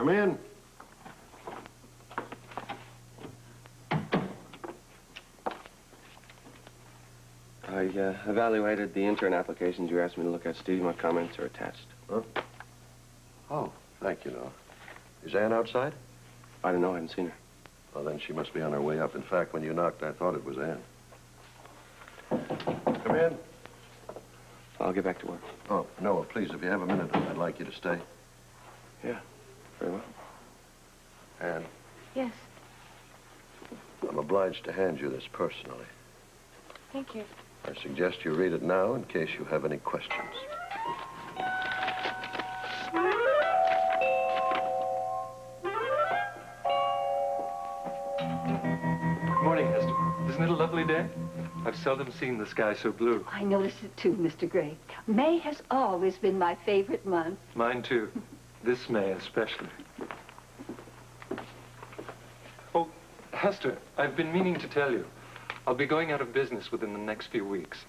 Come in. I evaluated the intern applications you asked me to look at, Steve. My comments are attached. Huh? Oh, thank you, Noah. Is Ann outside? I don't know. I haven't seen her. Well, then she must be on her way up. In fact, when you knocked, I thought it was Ann. Come in. I'll get back to work. Oh, Noah, please, if you have a minute, I'd like you to stay. Yeah, very well. Ann? Yes. I'm obliged to hand you this personally. Thank you. I suggest you read it now in case you have any questions. Good morning, Hester. Isn't it a lovely day? I've seldom seen the sky so blue. I noticed it too, Mr. Gray. May has always been my favorite month. Mine too. This May especially. Oh, Hester, I've been meaning to tell you. I'll be going out of business within the next few weeks.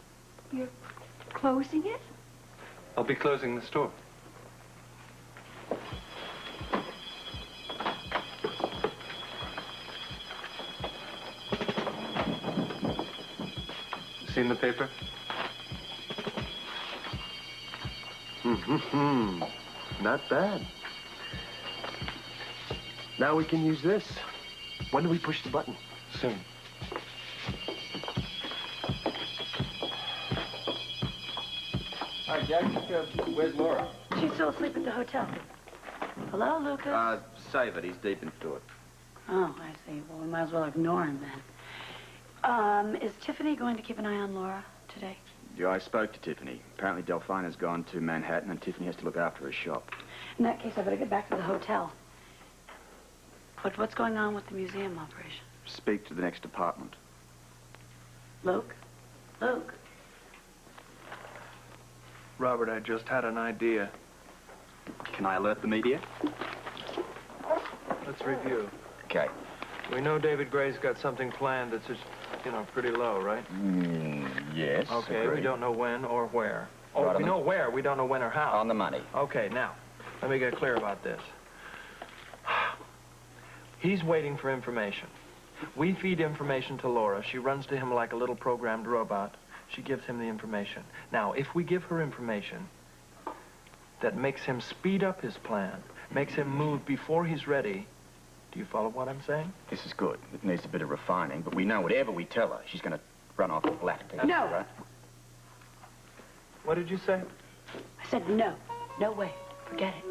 You're closing it? I'll be closing the store. Seen the paper? Not bad. Now we can use this. When do we push the button? Soon. Hi, Jack. Where's Laura? She's still asleep at the hotel. Hello, Lucas? Save it. He's deep into it. Oh, I see. Well, we might as well ignore him then. Is Tiffany going to keep an eye on Laura today? Yeah, I spoke to Tiffany. Apparently Delphina's gone to Manhattan and Tiffany has to look after her shop. In that case, I better get back to the hotel. But what's going on with the museum operation? Speak to the next department. Luke? Luke? Robert, I just had an idea. Can I alert the media? Let's review. Okay. We know David Gray's got something planned that's just, pretty low, right? Yes. Okay, agreed. we don't know when or where. Oh, Right we on know where, we don't know when or how. On the money. Okay, now, let me get clear about this. He's waiting for information. We feed information to Laura. She runs to him like a little programmed robot. She gives him the information. Now, if we give her information that makes him speed up his plan, makes him move before he's ready, do you follow what I'm saying? This is good. It needs a bit of refining, but we know whatever we tell her, she's going to run off the black. No. Right? What did you say? I said no. No way. Forget it.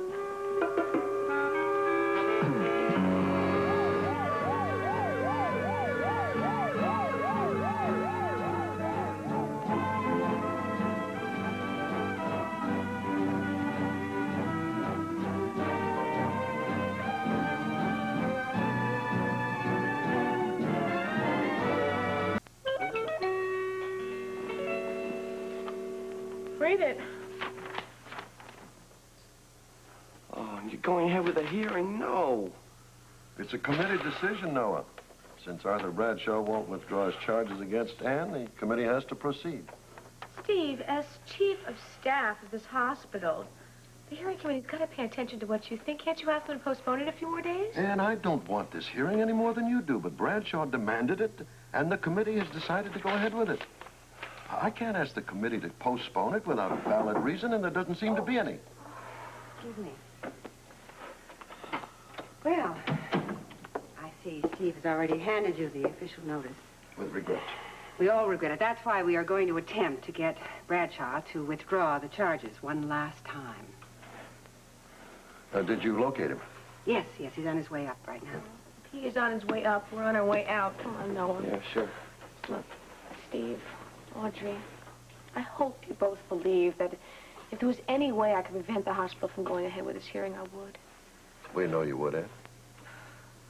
Read it. Oh, you're going ahead with a hearing? No. It's a committee decision, Noah. Since Arthur Bradshaw won't withdraw his charges against Ann, the committee has to proceed. Steve, as chief of staff of this hospital, the hearing committee's got to pay attention to what you think. Can't you ask them to postpone it a few more days? Ann, I don't want this hearing any more than you do, but Bradshaw demanded it, and the committee has decided to go ahead with it. I can't ask the committee to postpone it without a valid reason, and there doesn't seem to be any. Excuse me. Well, I see Steve has already handed you the official notice. With regret. We all regret it. That's why we are going to attempt to get Bradshaw to withdraw the charges one last time. Did you locate him? Yes, he's on his way up right now. He is on his way up. We're on our way out. Come on, Noah. Yeah, sure. Look, Steve, Audrey, I hope you both believe that if there was any way I could prevent the hospital from going ahead with this hearing, I would. We know you would, Ann.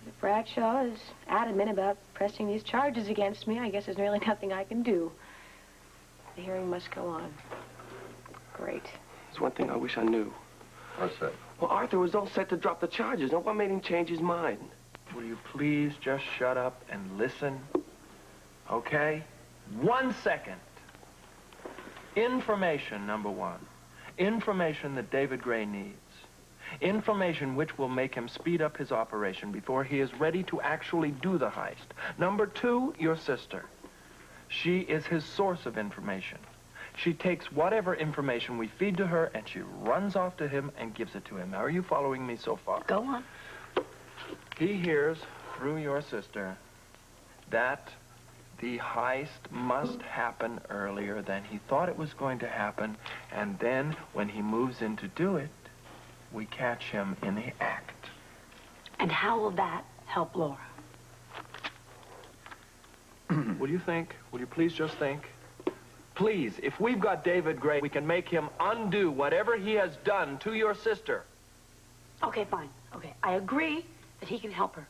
If Bradshaw is adamant about pressing these charges against me, I guess there's really nothing I can do. The hearing must go on. Great. There's one thing I wish I knew. What's that? Well, Arthur was all set to drop the charges. Now, what made him change his mind? Will you please just shut up and listen? Okay? 1 second. Information, number one. Information that David Gray needs. Information which will make him speed up his operation before he is ready to actually do the heist. Number 2, your sister. She is his source of information. She takes whatever information we feed to her and she runs off to him and gives it to him. Now, are you following me so far? Go on. He hears, through your sister, that the heist must happen earlier than he thought it was going to happen, and then when he moves in to do it, we catch him in the act. And how will that help Laura? Will you think? Will you please just think? Please, if we've got David Gray, we can make him undo whatever he has done to your sister. Okay, fine. Okay, I agree that he can help her.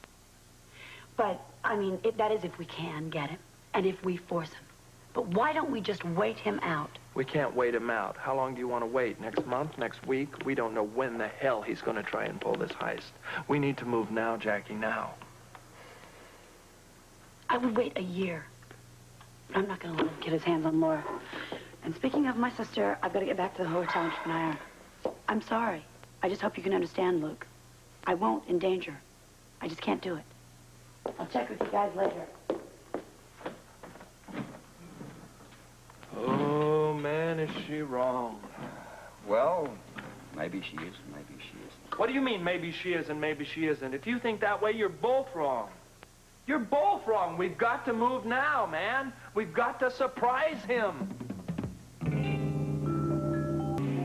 But, I mean, that is if we can get him, and if we force him. But why don't we just wait him out? We can't wait him out. How long do you want to wait? Next month? Next week? We don't know when the hell he's going to try and pull this heist. We need to move now, Jackie, now. I would wait a year. But I'm not going to let him get his hands on Laura. And speaking of my sister, I've got to get back to the hotel and keep an eye on her. I'm sorry. I just hope you can understand, Luke. I won't endanger her. I just can't do it. I'll check with you guys later. Oh, man, is she wrong. Well, maybe she is, maybe she isn't. What do you mean, maybe she is and maybe she isn't? If you think that way, you're both wrong. You're both wrong. We've got to move now, man. We've got to surprise him.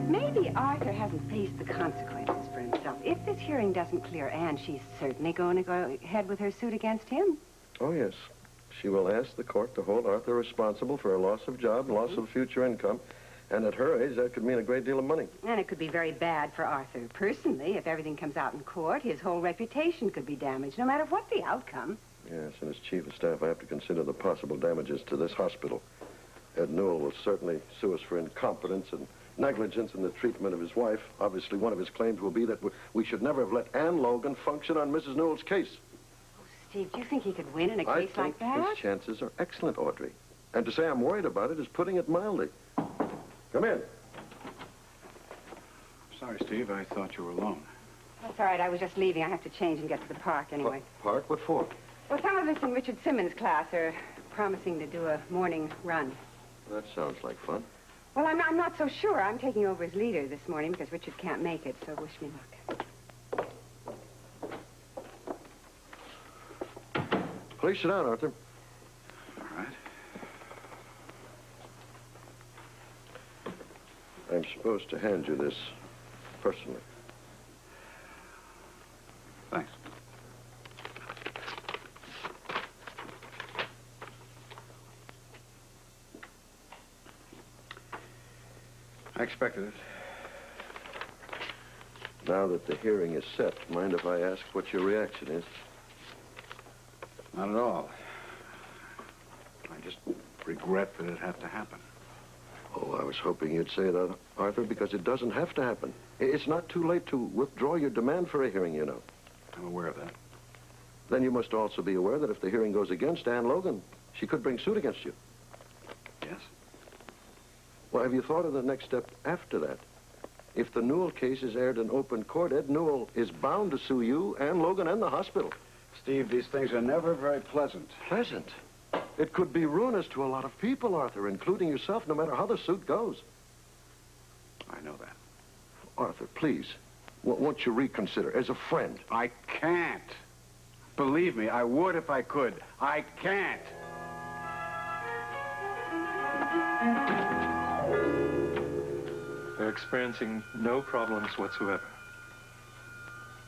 Maybe Arthur hasn't faced the consequences for himself. If this hearing doesn't clear Anne, she's certainly going to go ahead with her suit against him. Oh, yes. She will ask the court to hold Arthur responsible for a loss of job, loss of future income. And at her age, that could mean a great deal of money. And it could be very bad for Arthur personally. If everything comes out in court, his whole reputation could be damaged, no matter what the outcome. Yes, and as chief of staff, I have to consider the possible damages to this hospital. Ed Newell will certainly sue us for incompetence and negligence in the treatment of his wife. Obviously, one of his claims will be that we should never have let Anne Logan function on Mrs. Newell's case. Oh, Steve, do you think he could win in a case like that? I think his chances are excellent, Audrey. And to say I'm worried about it is putting it mildly. Come in. Sorry, Steve. I thought you were alone. That's all right. I was just leaving. I have to change and get to the park anyway. Park? What for? Well, some of us in Richard Simmons' class are promising to do a morning run. That sounds like fun. Well, I'm not so sure. I'm taking over as leader this morning because Richard can't make it, so wish me luck. Please sit down, Arthur. All right. I'm supposed to hand you this personally. Thanks. I expected it. Now that the hearing is set, mind if I ask what your reaction is? Not at all. I just regret that it had to happen. Oh, I was hoping you'd say that, Arthur, because it doesn't have to happen. It's not too late to withdraw your demand for a hearing, you know. I'm aware of that. Then you must also be aware that if the hearing goes against Anne Logan, she could bring suit against you. Yes? Well, have you thought of the next step after that? If the Newell case is aired in open court, Ed Newell is bound to sue you, Anne Logan, and the hospital. Steve, these things are never very pleasant. Pleasant? It could be ruinous to a lot of people, Arthur, including yourself, no matter how the suit goes. I know that. Arthur, please, won't you reconsider as a friend? I can't. Believe me, I would if I could. I can't. They're experiencing no problems whatsoever.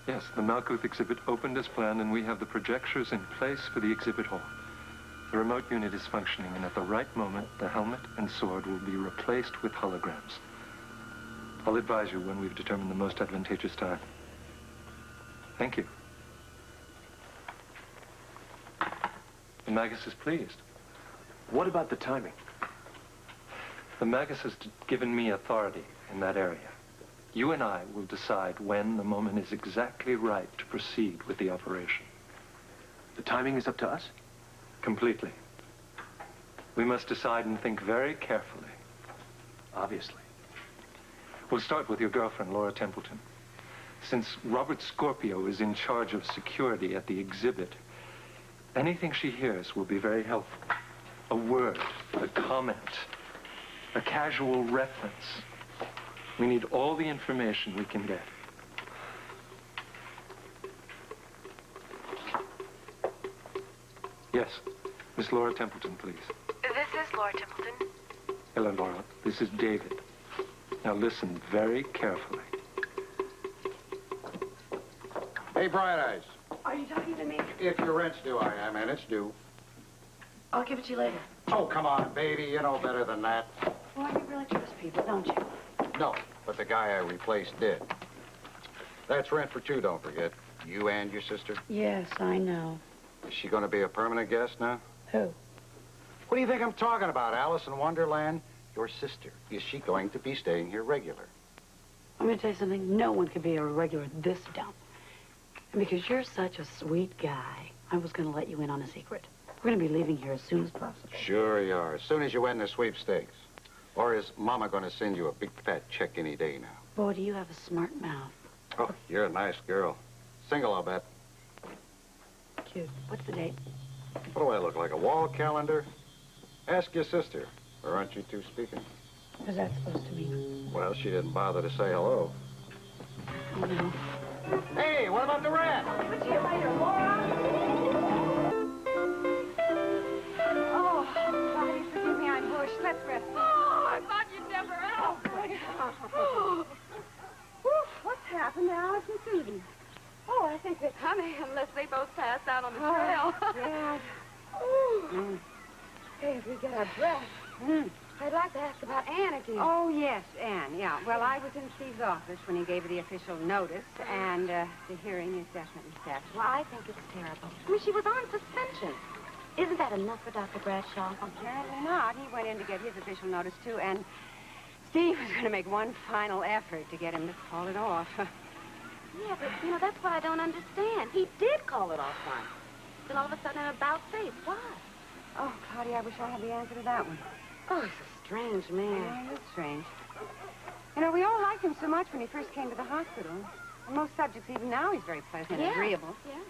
Yes, the Malkuth exhibit opened as planned, and we have the projectors in place for the exhibit hall. The remote unit is functioning, and at the right moment, the helmet and sword will be replaced with holograms. I'll advise you when we've determined the most advantageous time. Thank you. The Magus is pleased. What about the timing? The Magus has given me authority in that area. You and I will decide when the moment is exactly right to proceed with the operation. The timing is up to us? Completely. We must decide and think very carefully. Obviously. We'll start with your girlfriend, Laura Templeton. Since Robert Scorpio is in charge of security at the exhibit, anything she hears will be very helpful. A word, a comment, a casual reference. We need all the information we can get. Yes, Miss Laura Templeton, please. This is Laura Templeton. Hello, Laura. This is David. Now listen very carefully. Hey, Bright Eyes. Are you talking to me? If your rent's due, I am, and it's due. I'll give it to you later. Oh, come on, baby. You know better than that. Well, you really trust people, don't you? No, but the guy I replaced did. That's rent for two, don't forget. You and your sister. Yes, I know. Is she going to be a permanent guest now? Who? What do you think I'm talking about, Alice in Wonderland? Your sister. Is she going to be staying here regular? I'm going to tell you something. No one could be a regular this dumb. And because you're such a sweet guy, I was going to let you in on a secret. We're going to be leaving here as soon as possible. Sure you are. As soon as you win the sweepstakes. Or is Mama going to send you a big fat check any day now? Boy, do you have a smart mouth. Oh, you're a nice girl. Single, I'll bet. Cute. What's the date? What do I look like, a wall calendar? Ask your sister. Or aren't you two speaking? What's that supposed to mean? Well, she didn't bother to say hello. Oh, no. Hey, what about the rent? But see you later, Laura. Oh, Claudia, forgive me, I'm bushed. Let's rest. Oh, I thought you'd never help. What's happened, Alice and Susan? Oh, I think they're coming unless they both passed out on the trail. Yeah. Hey, if we get our breath, I'd like to ask about Anne again. Oh, yes, Anne, yeah. Well, I was in Steve's office when he gave her the official notice, and the hearing is definitely set. Well, I think it's terrible. I mean, she was on suspension. Isn't that enough for Dr. Bradshaw? Apparently not. He went in to get his official notice, too, and Steve was going to make one final effort to get him to call it off. Yeah, but, you know, that's what I don't understand. He did call it off once. Then all of a sudden, an about-face. Why? Oh, Claudia, I wish I had the answer to that one. Oh, he's a strange man. Yeah, it's strange. You know, we all liked him so much when he first came to the hospital. And most subjects, even now, he's very pleasant and agreeable. Yeah.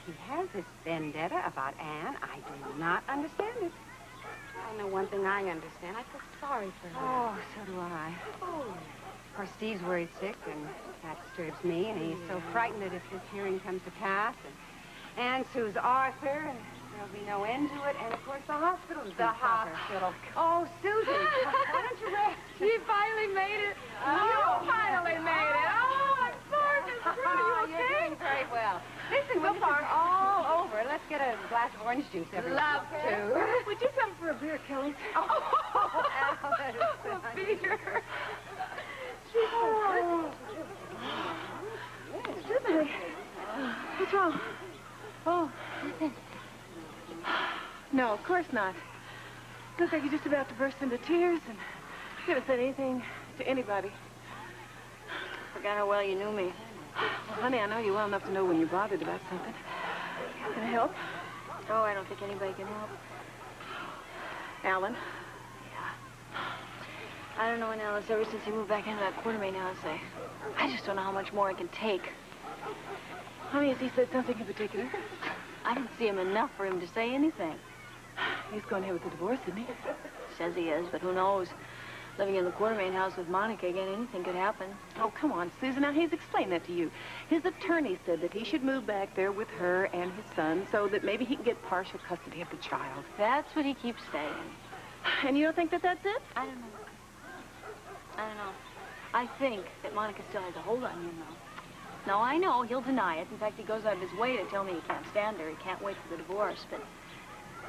He has this vendetta about Anne. I do not understand it. I know one thing I understand. I feel sorry for her. Oh, so do I. Oh. Of course, Steve's worried sick, and that disturbs me, and he's so frightened that if this hearing comes to pass, and Anne sues Arthur, and there'll be no end to it, and of course the hospital's The hospital. Oh, Susan, why don't you rest? She finally made it. You finally made it. Oh, I'm sorry, Miss Trudy. You You're okay? doing very well. Listen, when this is all over, let's get a glass of orange juice, everyone. Love to. Would you come for a beer, Kelly? Oh, Alice. A beer. Susan, what's wrong? Oh, no, of course not. Looks like you're just about to burst into tears, and you haven't said anything to anybody. Forgot how well you knew me. Well, honey, I know you well enough to know when you're bothered about something. Can I help? Oh, I don't think anybody can help. Alan? I don't know when Alice, ever since he moved back into that Quartermain house, I just don't know how much more I can take. Honey, has he said something in particular? I didn't see him enough for him to say anything. He's going ahead with the divorce, isn't he? Says he is, but who knows? Living in the Quartermain house with Monica again, anything could happen. Oh, come on, Susan. Now, he's explained that to you. His attorney said that he should move back there with her and his son so that maybe he can get partial custody of the child. That's what he keeps saying. And you don't think that that's it? I don't know. I think that Monica still has a hold on you, though. Now, I know he'll deny it. In fact, he goes out of his way to tell me he can't stand her. He can't wait for the divorce. But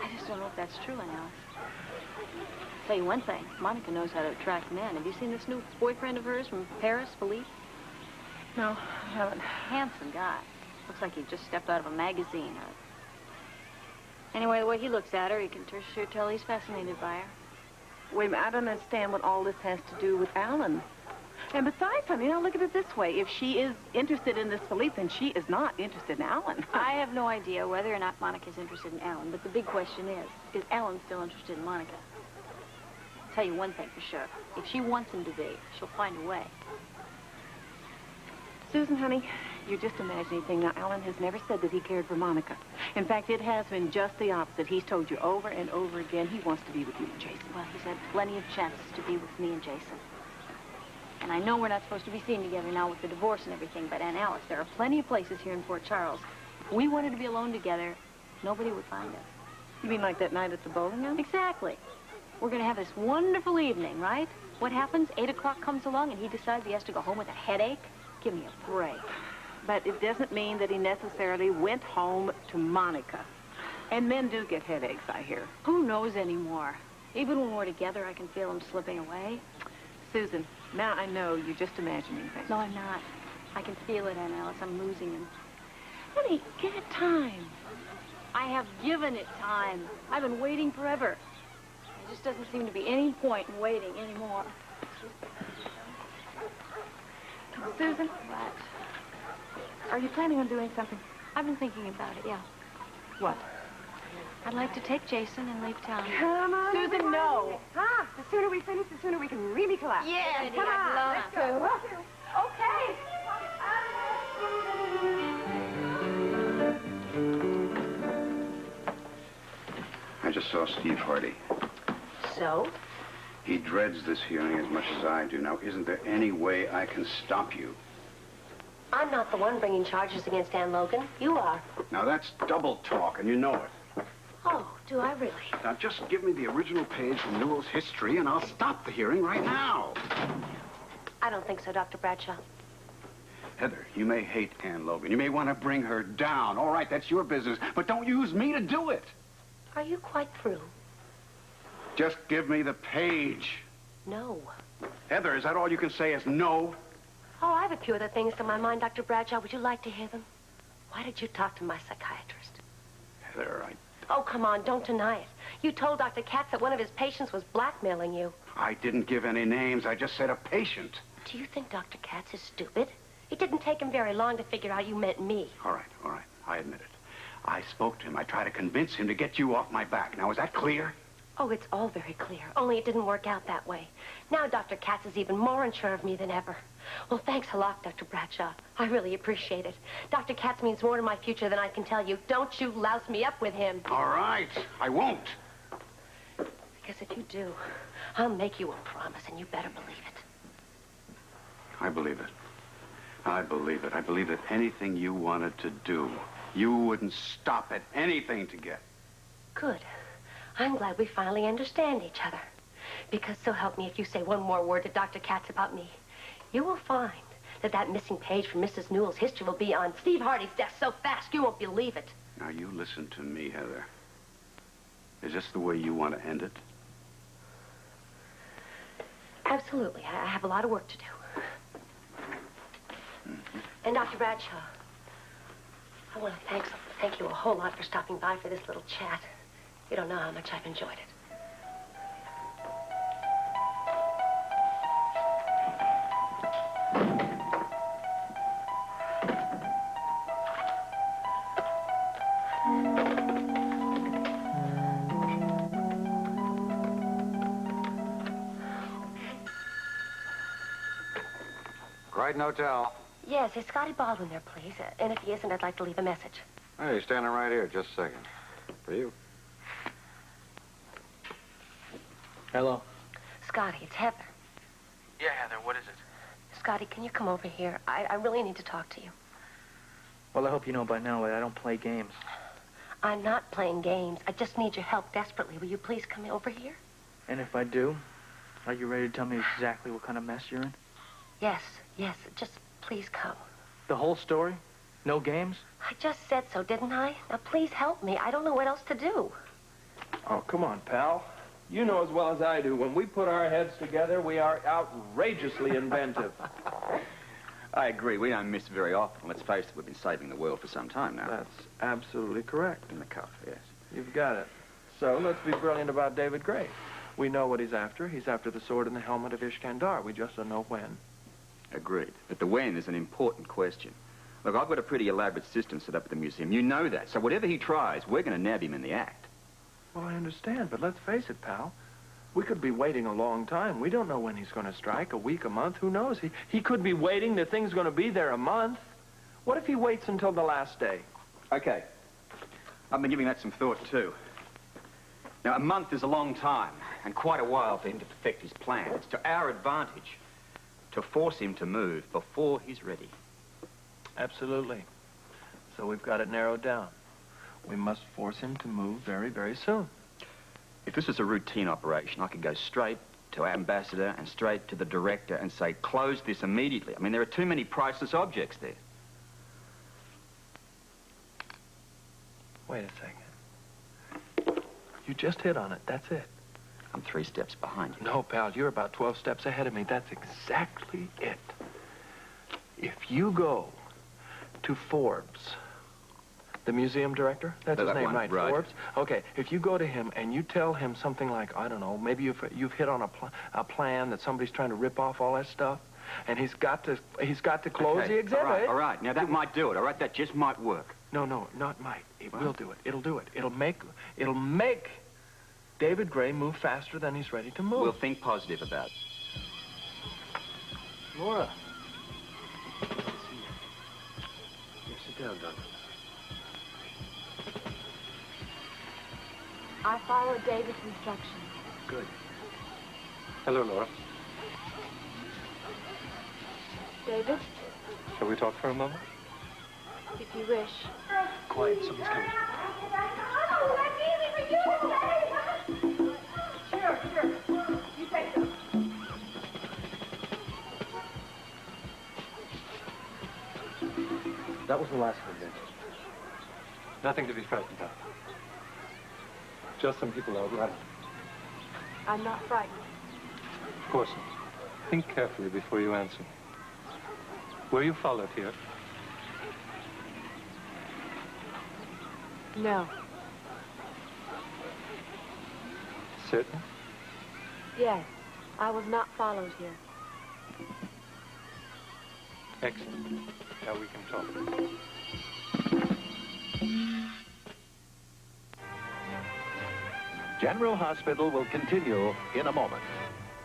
I just don't know if that's true, Alice. I'll tell you one thing. Monica knows how to attract men. Have you seen this new boyfriend of hers from Paris, Philippe? No, I haven't. Handsome guy. Looks like he just stepped out of a magazine. Anyway, the way he looks at her, you can sure tell he's fascinated by her. Wait a minute, I don't understand what all this has to do with Alan. And besides, honey, now look at it this way. If she is interested in this Philippe, then she is not interested in Alan. I have no idea whether or not Monica's interested in Alan, but the big question is Alan still interested in Monica? I'll tell you one thing for sure. If she wants him to be, she'll find a way. Susan, honey, you're just imagining things. Now, Alan has never said that he cared for Monica. In fact, it has been just the opposite. He's told you over and over again he wants to be with you and Jason. Well, he's had plenty of chances to be with me and Jason. And I know we're not supposed to be seen together now with the divorce and everything, but Aunt Alice, there are plenty of places here in Fort Charles. If we wanted to be alone together, nobody would find us. You mean like that night at the bowling alley? Exactly. We're going to have this wonderful evening, right? What happens? 8 o'clock comes along and he decides he has to go home with a headache? Give me a break. But it doesn't mean that he necessarily went home to Monica. And men do get headaches, I hear. Who knows anymore? Even when we're together, I can feel him slipping away. Susan, now I know you're just imagining things. No, I'm not. I can feel it, Aunt Alice. I'm losing him. Honey, give it time. I have given it time. I've been waiting forever. There just doesn't seem to be any point in waiting anymore. Susan? What? Are you planning on doing something? I've been thinking about it, yeah. What? I'd like to take Jason and leave town. Come on, Susan, everyone. no. Huh? The sooner we finish, the sooner we can really collapse. Yeah, Come on, let's go. Okay. I just saw Steve Hardy. So? He dreads this hearing as much as I do. Now, isn't there any way I can stop you? I'm not the one bringing charges against Ann Logan. You are. Now, that's double talk, and you know it. Oh, do I really? Now, just give me the original page from Newell's history, and I'll stop the hearing right now. I don't think so, Dr. Bradshaw. Heather, you may hate Ann Logan. You may want to bring her down. All right, that's your business. But don't use me to do it. Are you quite through? Just give me the page. No. Heather, is that all you can say is no? Oh, I have a few other things on my mind, Dr. Bradshaw. Would you like to hear them? Why did you talk to my psychiatrist? Heather, Oh, come on, don't deny it. You told Dr. Katz that one of his patients was blackmailing you. I didn't give any names. I just said a patient. Do you think Dr. Katz is stupid? It didn't take him very long to figure out you meant me. All right. I admit it. I spoke to him. I tried to convince him to get you off my back. Now, is that clear? Oh, it's all very clear. Only it didn't work out that way. Now Dr. Katz is even more unsure of me than ever. Well, thanks a lot, Dr. Bradshaw. I really appreciate it. Dr. Katz means more to my future than I can tell you. Don't you louse me up with him. All right. I won't. Because if you do, I'll make you a promise, and you better believe it. I believe it. I believe it. I believe that anything you wanted to do, you wouldn't stop at anything to get. Good. I'm glad we finally understand each other. Because so help me, if you say one more word to Dr. Katz about me, you will find that that missing page from Mrs. Newell's history will be on Steve Hardy's desk so fast you won't believe it. Now, you listen to me, Heather. Is this the way you want to end it? Absolutely. I have a lot of work to do. Mm-hmm. And Dr. Bradshaw, I want to thank you a whole lot for stopping by for this little chat. You don't know how much I've enjoyed it. Crichton Hotel. Yes, is Scotty Baldwin there, please? And if he isn't, I'd like to leave a message. Hey, he's standing right here. Just a second. For you. Hello. Scotty, it's Heather. Yeah, Heather, what is it? Scotty, can you come over here? I really need to talk to you. Well, I hope you know by now that I don't play games. I'm not playing games. I just need your help desperately. Will you please come over here? And if I do, are you ready to tell me exactly what kind of mess you're in? Yes. Just please come. The whole story? No games? I just said so, didn't I? Now, please help me. I don't know what else to do. Oh, come on, pal. You know as well as I do, when we put our heads together, we are outrageously inventive. I agree. We don't miss very often. Let's face it, we've been saving the world for some time now. That's absolutely correct. In the cuff, yes. You've got it. So let's be brilliant about David Gray. We know what he's after. He's after the sword and the helmet of Ishkandar. We just don't know when. Agreed. But the when is an important question. Look, I've got a pretty elaborate system set up at the museum. You know that. So whatever he tries, we're going to nab him in the act. Well, I understand, but let's face it, pal. We could be waiting a long time. We don't know when he's going to strike, a week, a month, who knows? He could be waiting, the thing's going to be there a month. What if he waits until the last day? Okay. I've been giving that some thought, too. Now, a month is a long time, and quite a while for him to perfect his plan. It's to our advantage to force him to move before he's ready. Absolutely. So we've got it narrowed down. We must force him to move very, very soon. If this was a routine operation, I could go straight to our ambassador and straight to the director and say, close this immediately. I mean, there are too many priceless objects there. Wait a second. You just hit on it. That's it. I'm 3 steps behind you. No, pal, you're about 12 steps ahead of me. That's exactly it. If you go to Forbes, the museum director, that's his name, right? Forbes? Okay, if you go to him and you tell him something like, I don't know, maybe you've hit on a plan that somebody's trying to rip off all that stuff, and he's got to close the exhibit. All right. Now, that might do it, all right? That just might work. No, not might. It will do it. It'll do it. It'll make David Gray move faster than he's ready to move. We'll think positive about it. Laura. Here, sit down, Doctor. I followed David's instructions. Good. Hello, Laura. David, Shall we talk for a moment? if you wish. Quiet, someone's coming. Sure. You take them. That was the last one, then. Nothing to be frightened of. Just some people out running. I'm not frightened. Of course not. Think carefully before you answer. Were you followed here? No. Certain? Yes, I was not followed here. Excellent. Now we can talk. General Hospital will continue in a moment.